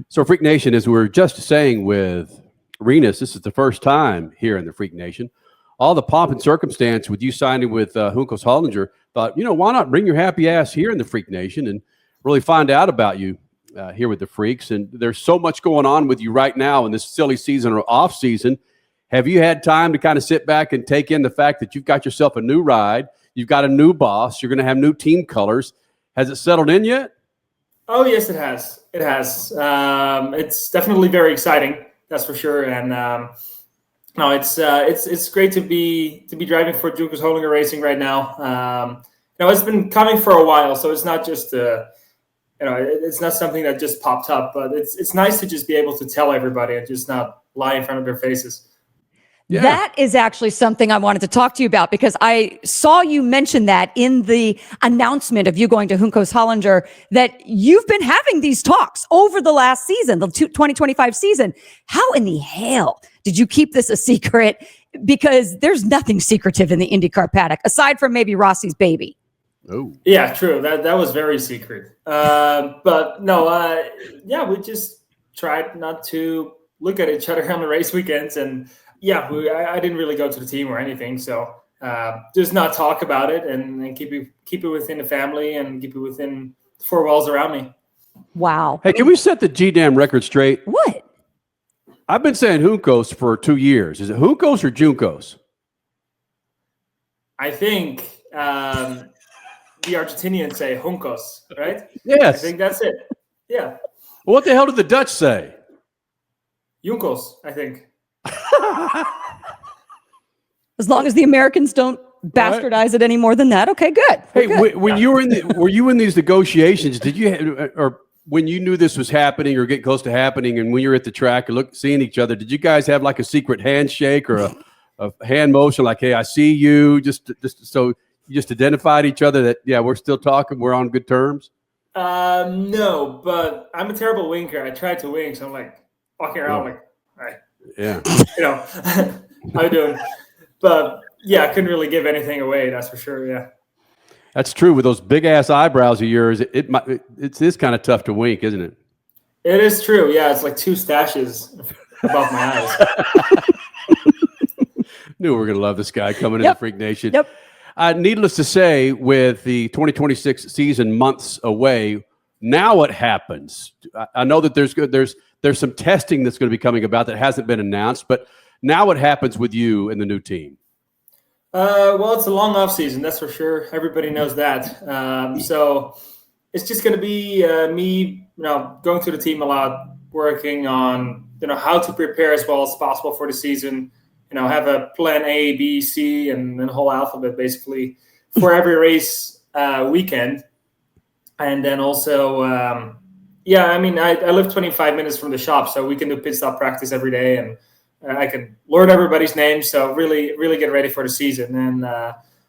So, Freak Nation, as we were just saying with Rinus, this is the first time here in the Freak Nation. All the pomp and circumstance with you signing with Juncos Hollinger, thought, why not bring your happy ass here in the Freak Nation and really find out about you here with the Freaks. And there's so much going on with you right now in this silly season or off season. Have you had time to kind of sit back and take in the fact that you've got yourself a new ride, you've got a new boss, you're going to have new team colors? Has it settled in yet? Oh, yes, it has. It has. It's definitely very exciting, that's for sure. And no, it's great to be driving for Juncos Hollinger Racing right now. It's been coming for a while, so it's not just it's not something that just popped up. But it's nice to just be able to tell everybody and just not lie in front of their faces. Yeah. That is actually something I wanted to talk to you about, because I saw you mention that in the announcement of you going to Juncos Hollinger, that you've been having these talks over the last season, the 2025 season. How in the hell did you keep this a secret? Because there's nothing secretive in the IndyCar paddock, aside from maybe Rossi's baby. Oh, yeah, true. That was very secret. But no, we just tried not to look at each other on the race weekends. And yeah, I didn't really go to the team or anything. So just not talk about it and keep it within the family and keep it within the four walls around me. Wow. Hey, can we set the G-Damn record straight? What? I've been saying Juncos for 2 years. Is it Juncos or Juncos? I think the Argentinians say Juncos, right? Yes. I think that's it. Yeah. What the hell did the Dutch say? Juncos, I think. As long as the Americans don't bastardize it any more than that. Okay, good. Hey, good. when you were were you in these negotiations? Did you, or when you knew this was happening or getting close to happening, and when you're at the track and seeing each other, did you guys have like a secret handshake or a hand motion, like, "Hey, I see you," just so you just identified each other that we're still talking, we're on good terms? No, but I'm a terrible winker. I tried to wink, so I'm like walking around like, all right. Yeah. How you doing? But yeah, I couldn't really give anything away, that's for sure. Yeah. That's true. With those big ass eyebrows of yours, it's kind of tough to wink, isn't it? It is true. Yeah, it's like 2 stashes above my eyes. Knew we were going to love this guy coming into Freak Nation. Yep. Needless to say, with the 2026 season months away, now what happens? I know that there's some testing that's going to be coming about that hasn't been announced, but now what happens with you and the new team? Well, it's a long off season, that's for sure. Everybody knows that. So it's just going to be me, going to the team a lot, working on, how to prepare as well as possible for the season. Have a plan A, B, C, and the whole alphabet basically for every race weekend. And then also, I live 25 minutes from the shop, so we can do pit stop practice every day, and I can learn everybody's names. So really, really get ready for the season. And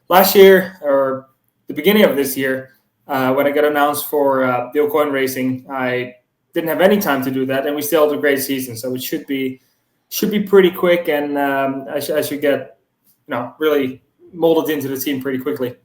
last year, or the beginning of this year, when I got announced for Dutch IndyCar Racing, I didn't have any time to do that, and we still had a great season. So it should be pretty quick, and I should get really molded into the team pretty quickly.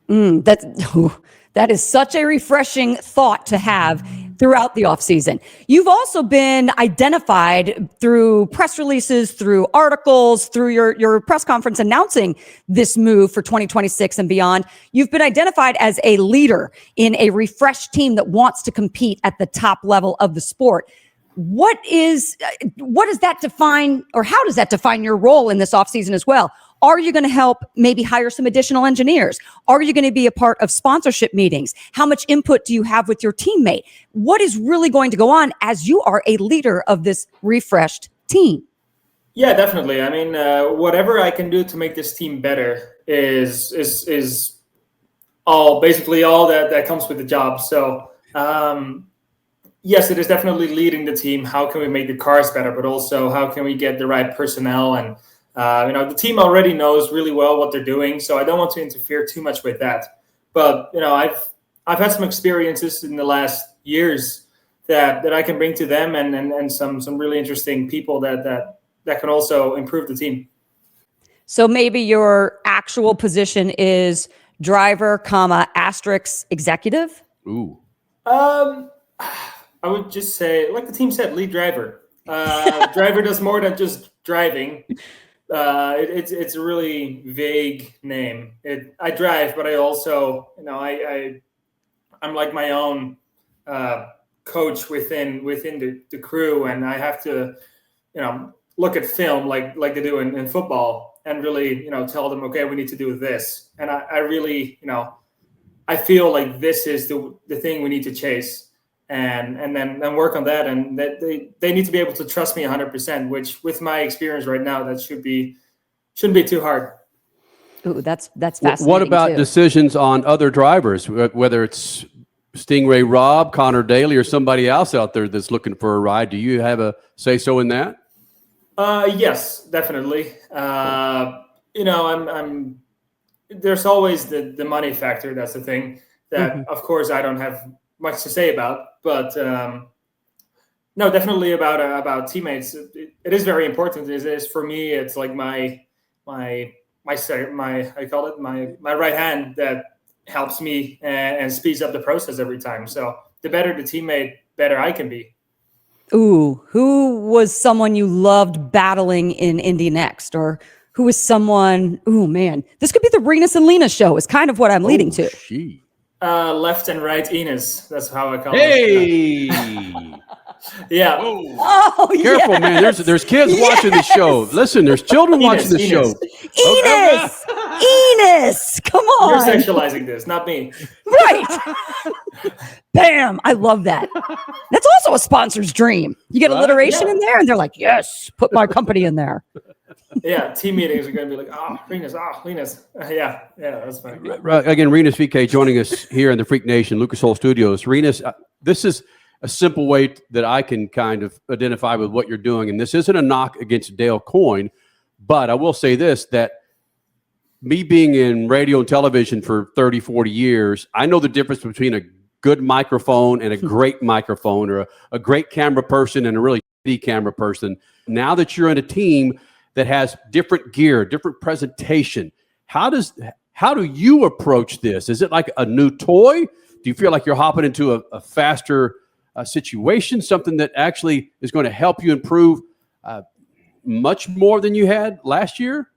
That is such a refreshing thought to have throughout the offseason. You've also been identified through press releases, through articles, through your press conference announcing this move for 2026 and beyond. You've been identified as a leader in a refreshed team that wants to compete at the top level of the sport. What does that define, or how does that define your role in this offseason as well? Are you going to help maybe hire some additional engineers? Are you going to be a part of sponsorship meetings? How much input do you have with your teammate? What is really going to go on as you are a leader of this refreshed team? Yeah, definitely. I mean, whatever I can do to make this team better is all that comes with the job. So, yes, it is definitely leading the team. How can we make the cars better, but also how can we get the right personnel? And the team already knows really well what they're doing, so I don't want to interfere too much with that. But I've had some experiences in the last years that I can bring to them, and some really interesting people that can also improve the team. So maybe your actual position is driver, *, executive? Ooh. I would just say, like the team said, lead driver. Driver does more than just driving. It's a really vague name. I drive, but I also, I'm like my own coach within the crew, and I have to, look at film like they do in football, and really, tell them, okay, we need to do this. And I really, I feel like this is the thing we need to chase. And then work on that, and that they need to be able to trust me 100%, which with my experience right now, that shouldn't be too hard. Ooh, that's fascinating. What about too. decisions on other drivers, whether it's Stingray Rob, Connor Daly, or somebody else out there that's looking for a ride? Do you have a say-so in that? Yes, definitely. I'm there's always the money factor. That's the thing that, of course, I don't have much to say about, but no, definitely about teammates. It is very important. It is for me. It's like my I call it my right hand that helps me and speeds up the process every time. So the better the teammate, better I can be. Ooh, who was someone you loved battling in Indy next, or who was someone? Ooh, man, this could be the Rinus and Lena show. Is kind of what I'm leading to. Left and right Ines. That's how I call it. Hey. Yeah. Oh, Careful, yes. man. There's kids watching the show. Listen, there's children watching the show. Enos, come on. You're sexualizing this, not me. Right. Bam. I love that. That's also a sponsor's dream. You get alliteration in there, and they're like, yes, put my company in there. Yeah, team meetings are going to be like, Rinus, Linus. Yeah, that's funny. Right. Again, Rinus Veekay joining us here in the Freak Nation, Lucas Oil Studios. Rinus, this is a simple way that I can kind of identify with what you're doing. And this isn't a knock against Dale Coyne, but I will say this, that me being in radio and television for 30, 40 years, I know the difference between a good microphone and a great microphone, or a great camera person and a really shitty camera person. Now that you're in a team that has different gear, different presentation, how do you approach this? Is it like a new toy? Do you feel like you're hopping into a faster situation, something that actually is going to help you improve much more than you had last year?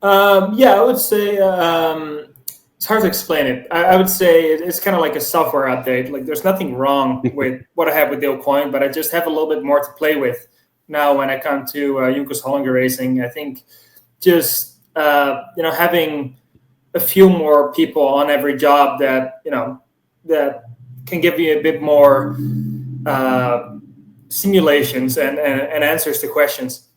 Yeah, I would say it's hard to explain it. I would say it's kind of like a software update. Like, there's nothing wrong with what I have with Dale Coyne, but I just have a little bit more to play with now when I come to Juncos Hollinger Racing. I think just having a few more people on every job that can give you a bit more simulations and answers to questions.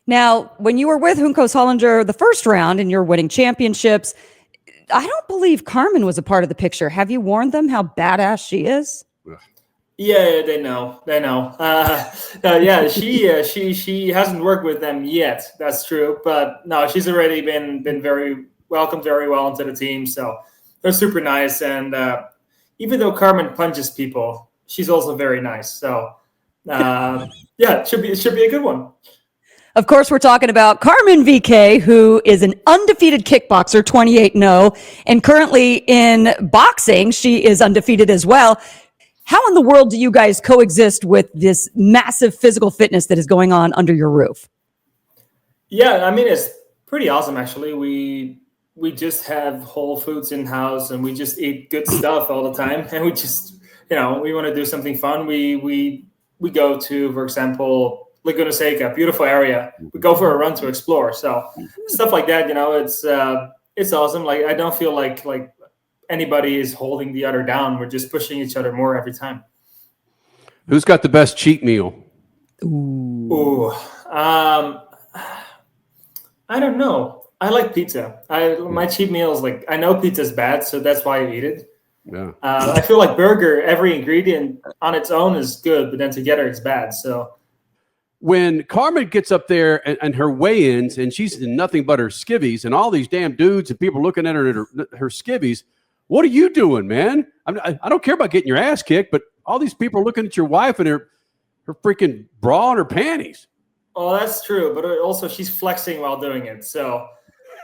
Now, when you were with Juncos Hollinger the first round and you're winning championships, I don't believe Carmen was a part of the picture. Have you warned them how badass she is? Yeah, they know. Yeah, she hasn't worked with them yet. That's true, but no, she's already been very welcomed very well into the team. So they're super nice, and even though Carmen punches people, she's also very nice. So yeah, it should be a good one. Of course, we're talking about Carmen Veekay, who is an undefeated kickboxer, 28-0, and currently in boxing, she is undefeated as well. How in the world do you guys coexist with this massive physical fitness that is going on under your roof? Yeah, I mean, it's pretty awesome, actually. We just have whole foods in-house, and we just eat good stuff all the time. And we just, we want to do something fun. We go to, for example, Laguna Seca, beautiful area. We go for a run to explore. So stuff like that, it's awesome. Like, I don't feel like anybody is holding the other down. We're just pushing each other more every time. Who's got the best cheat meal? Ooh. I don't know. I like pizza. My cheat meal is like, I know pizza's bad, so that's why I eat it. Yeah. I feel like burger, every ingredient on its own is good, but then together it's bad. So when Carmen gets up there and her weigh-ins, and she's in nothing but her skivvies, and all these damn dudes and people looking at her skivvies, what are you doing, man? I don't care about getting your ass kicked, but all these people are looking at your wife and her freaking bra and her panties. Oh, that's true. But also she's flexing while doing it. So,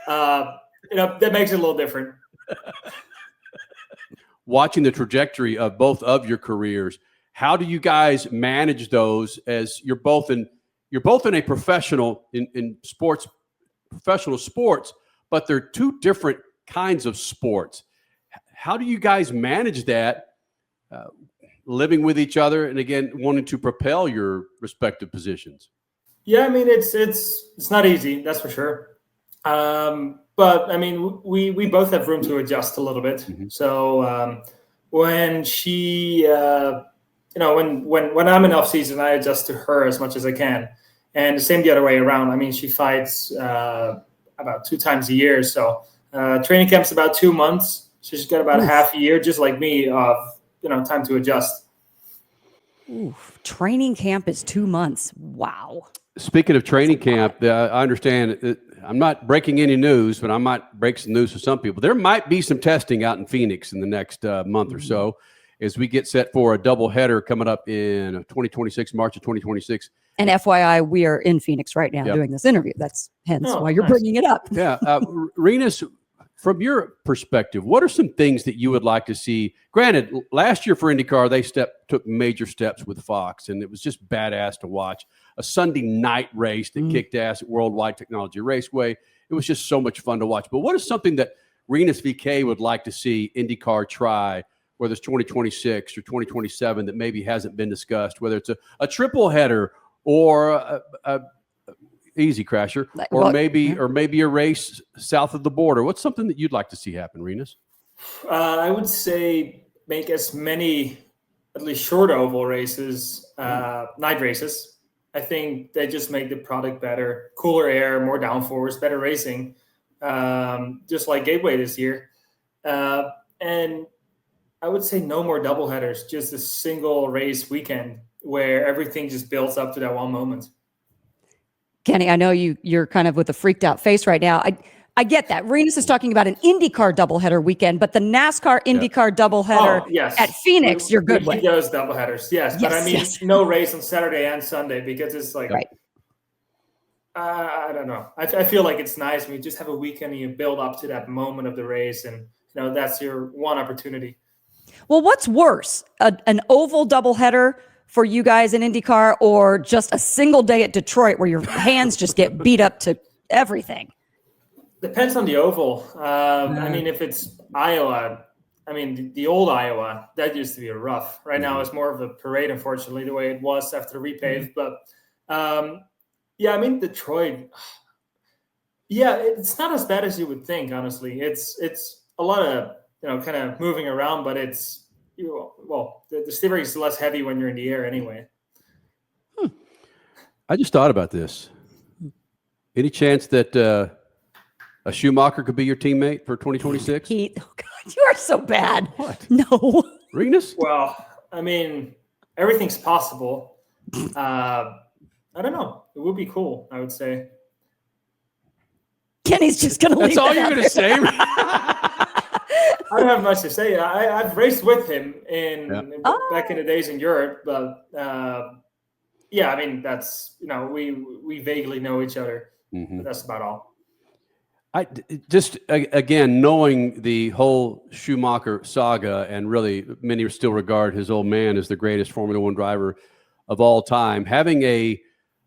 that makes it a little different. watching the trajectory of both of your careers. How do you guys manage those as you're both in a professional professional sports, but they're two different kinds of sports. How do you guys manage that, living with each other and again wanting to propel your respective positions? Yeah, I mean it's not easy, that's for sure. But I mean we both have room to adjust a little bit. Mm-hmm. So when she when I'm in off season, I adjust to her as much as I can, and the same the other way around. I mean, she fights about 2 times a year, so training camp's about 2 months. So she's got about half a year, just like me, of time to adjust. Oof, training camp is 2 months. Wow. Speaking of training camp, I understand. I'm not breaking any news, but I might break some news for some people. There might be some testing out in Phoenix in the next month or so, as we get set for a doubleheader coming up in 2026, March of 2026. And FYI, we are in Phoenix right now doing this interview. That's hence why you're bringing it up. Yeah. Rinus, from your perspective, what are some things that you would like to see? Granted, last year for IndyCar, they took major steps with Fox, and it was just badass to watch. A Sunday night race that kicked ass at Worldwide Technology Raceway. It was just so much fun to watch. But what is something that Rinus Veekay would like to see IndyCar try, whether it's 2026 or 2027, that maybe hasn't been discussed, whether it's a triple header or a easy crasher, or maybe a race south of the border? What's something that you'd like to see happen, Rinus? I would say make as many, at least short oval races, night races. I think they just make the product better, cooler air, more downforce, better racing, just like Gateway this year. And I would say no more doubleheaders, just a single race weekend where everything just builds up to that one moment. Kenny, I know you're kind of with a freaked out face right now. I get that. Rinus is talking about an IndyCar doubleheader weekend, but the NASCAR IndyCar doubleheader at Phoenix, you're good with. Those doubleheaders, yes. But I mean, no race on Saturday and Sunday, because it's like, I don't know. I feel like it's nice when you just have a weekend and you build up to that moment of the race, and that's your one opportunity. Well, what's worse, an oval doubleheader for you guys in IndyCar, or just a single day at Detroit where your hands just get beat up to everything? Depends on the oval. I mean, if it's Iowa, I mean, the old Iowa, that used to be rough. Right now, it's more of a parade, unfortunately, the way it was after the repave. But I mean, Detroit, it's not as bad as you would think, honestly. It's a lot of, kind of moving around, but it's, the steering is less heavy when you're in the air anyway. I just thought about this. Any chance that a Schumacher could be your teammate for 2026? Oh God, you are so bad. What? No. Rinus? Well, I mean, everything's possible. I don't know. It would be cool, I would say. Kenny's just going to leave. That's all you're going to say? I don't have much to say. I've raced with him back in the days in Europe, but I mean, that's, we vaguely know each other. But that's about all. I just, again, knowing the whole Schumacher saga, and really many still regard his old man as the greatest Formula One driver of all time, having a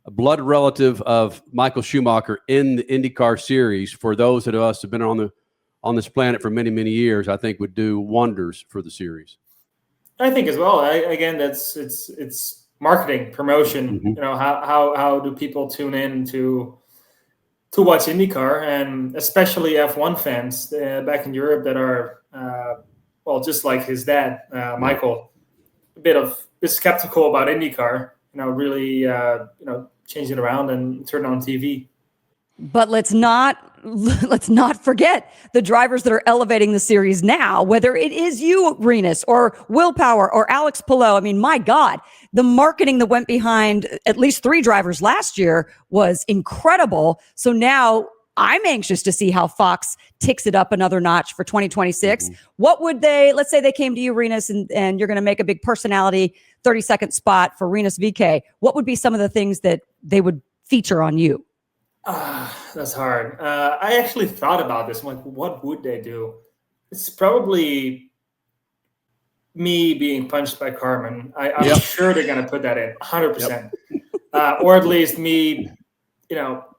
blood relative of Michael Schumacher in the IndyCar series, for those of us who have been on this planet for many, many years, I think would do wonders for the series. I think as well. Again, it's marketing, promotion. How do people tune in to watch IndyCar, and especially F1 fans back in Europe that are, just like his dad, Michael, a bit skeptical about IndyCar. Really, change it around and turn on TV. But let's not forget the drivers that are elevating the series now, whether it is you, Rinus, or Will Power, or Alex Palou. I mean, my God, the marketing that went behind at least 3 drivers last year was incredible. So now I'm anxious to see how Fox ticks it up another notch for 2026. What would let's say they came to you, Rinus, and you're going to make a big personality 30-second spot for Rinus Veekay. What would be some of the things that they would feature on you? That's hard. I actually thought about this. I'm like, what would they do? It's probably me being punched by Carmen. I'm Yep. sure they're going to put that in 100%. Or at least me,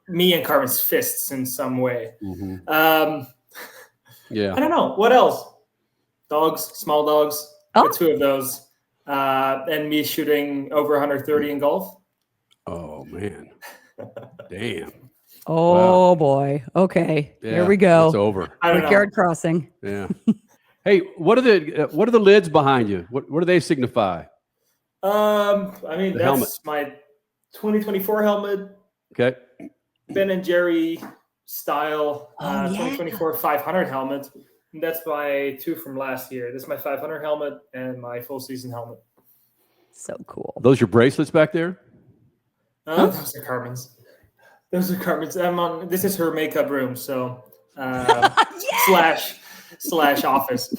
me and Carmen's fists in some way. Mm-hmm. Yeah. I don't know. What else? Dogs, small dogs. Oh. 2 of those. And me shooting over 130 in golf. Oh, man. Damn. Oh, boy. Okay. Yeah, Here we go. It's over. I don't know. Brickyard Crossing. Yeah. Hey, what are the lids behind you? What do they signify? I mean, The that's helmet. my 2024 helmet. Okay. Ben and Jerry style Oh, yeah. 2024 500 helmet. And that's my 2 from last year. This is my 500 helmet and my full season helmet. So cool. Those your bracelets back there? Those are Carmen's. Those are Carmen's. This is her makeup room, so slash office.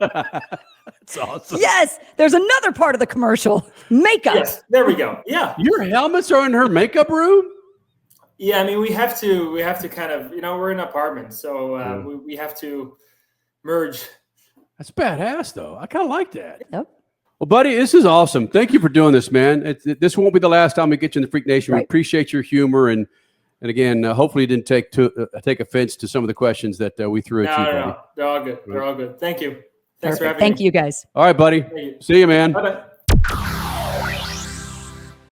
That's awesome. Yes. There's another part of the commercial. Makeup. Yes, there we go. Yeah. Your helmets are in her makeup room? Yeah, I mean, we have to kind of, we're in an apartment, so we have to merge. That's badass, though. I kind of like that. Yep. Well, buddy, this is awesome. Thank you for doing this, man. This won't be the last time we get you in the Freak Nation. We Right. appreciate your humor, and again, hopefully you didn't take offense to some of the questions that we threw at you, buddy. No. They're all good. They're all good. Thank you. Thanks for having me. Thank you, guys. All right, buddy. Thank you. See you, man. Bye-bye.